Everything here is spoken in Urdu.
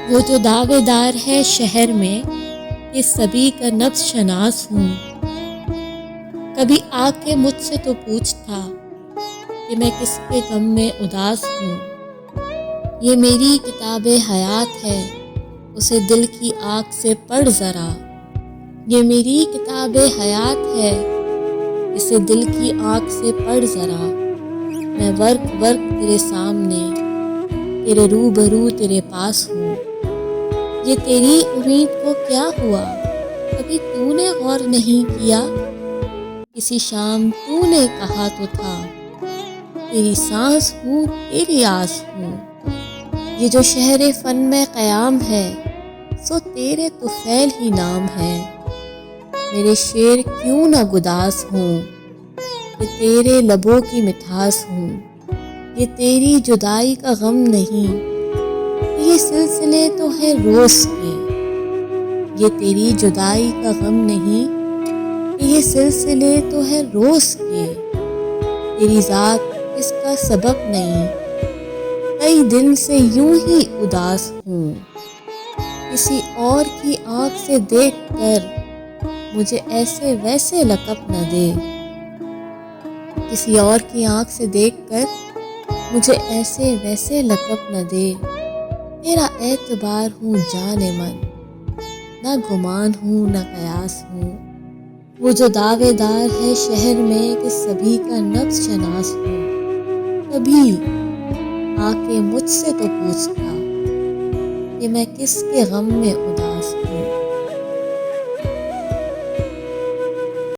وہ جو دعوے دار ہے شہر میں کہ سبھی کا نبض شناس ہوں، کبھی آ کے مجھ سے تو پوچھتا کہ میں کس کے غم میں اداس ہوں۔ یہ میری کتاب حیات ہے، اسے دل کی آنکھ سے پڑھ ذرا۔ یہ میری کتاب حیات ہے، اسے دل کی آنکھ سے پڑھ ذرا۔ میں ورق ورق تیرے سامنے، تیرے روبرو تیرے پاس ہوں۔ یہ تیری امید کو کیا ہوا، کبھی تو نے غور نہیں کیا؟ کسی شام تو نے کہا تو تھا، تیری سانس ہوں تیری آس ہوں۔ یہ جو شہر فن میں قیام ہے، سو تیرے طفیل ہی نام ہے۔ میرے شعر کیوں نہ گداز ہوں، کہ تیرے لبوں کی مٹھاس ہوں۔ یہ تیری جدائی کا غم نہیں، یہ سلسلے تو ہے روز کے۔ یہ تیری جدائی کا غم نہیں، یہ سلسلے تو ہے روز کے۔ تیری ذات اس کا سبب نہیں، کئی دن سے یوں ہی اداس ہوں۔ کسی اور کی آنکھ سے دیکھ کر مجھے ایسے ویسے لقب نہ دے۔ کسی اور کی آنکھ سے دیکھ کر مجھے ایسے ویسے لقب نہ دے۔ تیرا اعتبار ہوں جان من، نہ گمان ہوں نہ قیاس ہوں۔ وہ جو دعوے دار ہے شہر میں کہ سبھی کا نبض شناس ہوں، کبھی آ کے مجھ سے تو پوچھتا کہ میں کس کے غم میں اداس